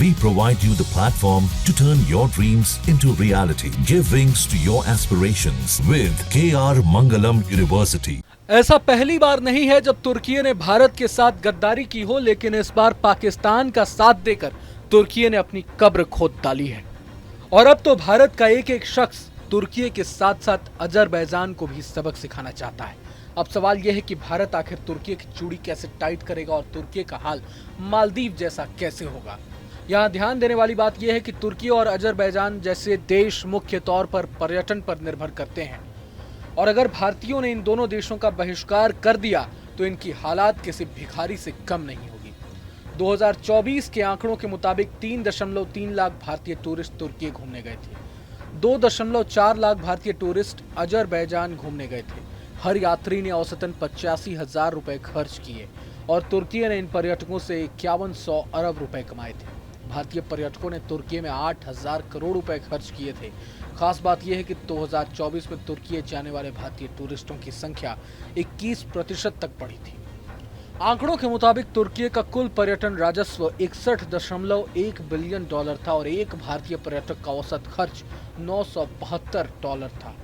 We provide you the platform to turn your dreams into reality. Give wings to your aspirations with KR Mangalam University. ऐसा पहली बार नहीं है जब तुर्की ने भारत के साथ गद्दारी की हो, लेकिन इस बार पाकिस्तान का साथ देकर तुर्की ने अपनी कब्र खोद डाली है। और अब तो भारत का एक एक शख्स तुर्की के साथ साथ अजरबैजान को भी सबक सिखाना चाहता है। अब सवाल यह है कि भारत आखिर तुर्की की चूड़ी कैसे टाइट करेगा और तुर्की का हाल मालदीव जैसा कैसे होगा। यहाँ ध्यान देने वाली बात यह है कि तुर्की और अजरबैजान जैसे देश मुख्य तौर पर पर्यटन पर निर्भर करते हैं, और अगर भारतीयों ने इन दोनों देशों का बहिष्कार कर दिया तो इनकी हालात किसी भिखारी से कम नहीं होगी। 2024 के आंकड़ों के मुताबिक 3.3 लाख भारतीय टूरिस्ट तुर्की घूमने गए थे। 2.4 लाख भारतीय टूरिस्ट अजरबैजान घूमने गए थे। हर यात्री ने औसतन 85,000 रुपए खर्च किए और तुर्की ने इन पर्यटकों से 5100 अरब रुपए कमाए थे। भारतीय पर्यटकों ने तुर्की में 8,000 करोड़ रुपए खर्च किए थे। खास बात यह है कि 2024 में तुर्की जाने वाले भारतीय टूरिस्टों की संख्या 21% तक बढ़ी थी। आंकड़ों के मुताबिक तुर्की का कुल पर्यटन राजस्व 61.1 बिलियन डॉलर था और एक भारतीय पर्यटक का औसत खर्च $972 था।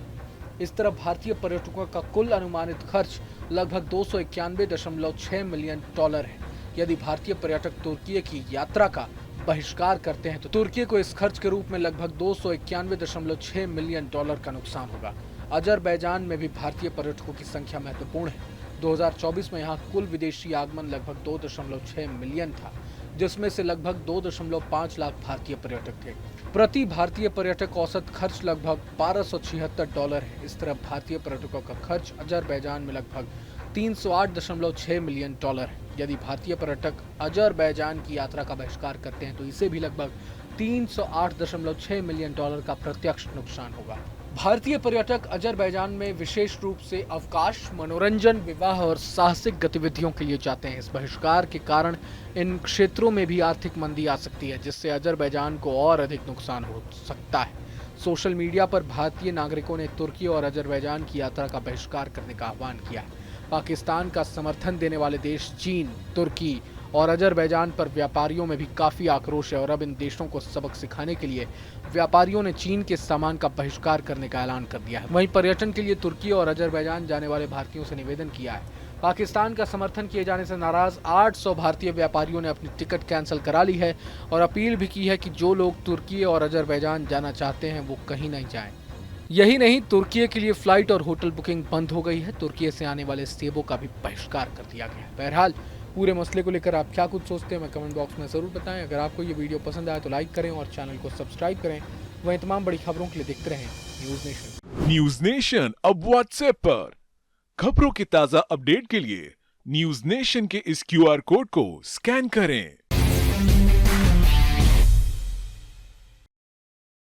इस तरह भारतीय पर्यटकों का कुल अनुमानित खर्च लगभग 291.6 मिलियन डॉलर है। यदि भारतीय पर्यटक तुर्की की यात्रा का बहिष्कार करते हैं तो तुर्की को इस खर्च के रूप में लगभग 291.6 मिलियन डॉलर का नुकसान होगा। अजरबैजान में भी भारतीय पर्यटकों की संख्या महत्वपूर्ण है। 2024 में यहाँ कुल विदेशी आगमन लगभग 2.6 मिलियन था, जिसमें से लगभग 2.5 लाख भारतीय पर्यटक थे। प्रति भारतीय पर्यटक औसत खर्च लगभग $1276 है। इस तरह भारतीय पर्यटकों का खर्च अजरबैजान में लगभग 308.6 मिलियन डॉलर है। यदि भारतीय पर्यटक अजरबैजान की यात्रा का बहिष्कार करते हैं तो इसे भी लगभग 308.6 मिलियन डॉलर का प्रत्यक्ष नुकसान होगा। भारतीय पर्यटक अजरबैजान में विशेष रूप से अवकाश, मनोरंजन, विवाह और साहसिक गतिविधियों के लिए जाते हैं। इस बहिष्कार के कारण इन क्षेत्रों में भी आर्थिक मंदी आ सकती है, जिससे अजरबैजान को और अधिक नुकसान हो सकता है। सोशल मीडिया पर भारतीय नागरिकों ने तुर्की और अजरबैजान की यात्रा का बहिष्कार करने का आह्वान किया है। पाकिस्तान का समर्थन देने वाले देश चीन, तुर्की और अजरबैजान पर व्यापारियों में भी काफी आक्रोश है और अब इन देशों को सबक सिखाने के लिए व्यापारियों ने चीन के सामान का बहिष्कार करने का ऐलान कर दिया है। वहीं पर्यटन के लिए तुर्की और अजरबैजान जाने वाले भारतीयों से निवेदन किया है। पाकिस्तान का समर्थन किए जाने से नाराज 800 भारतीय व्यापारियों ने अपनी टिकट कैंसिल करा ली है और अपील भी की है कि जो लोग तुर्की और अजरबैजान जाना चाहते हैं वो कहीं नहीं जाएं। यही नहीं, तुर्की के लिए फ्लाइट और होटल बुकिंग बंद हो गई है। तुर्की से आने वाले सेबों का भी बहिष्कार कर दिया गया है। बहरहाल पूरे मसले को लेकर आप क्या कुछ सोचते हैं, मैं कमेंट बॉक्स में ज़रूर बताएं। अगर आपको ये वीडियो पसंद आए तो लाइक करें और चैनल को सब्सक्राइब करें। वहीं तमाम बड़ी खबरों के लिए देखते रहें न्यूज़ नेशन। न्यूज़ नेशन अब व्हाट्सएप पर खबरों की ताज़ा अपडेट के लिए न्यूज़ नेशन के इस QR कोड को स्कैन करें।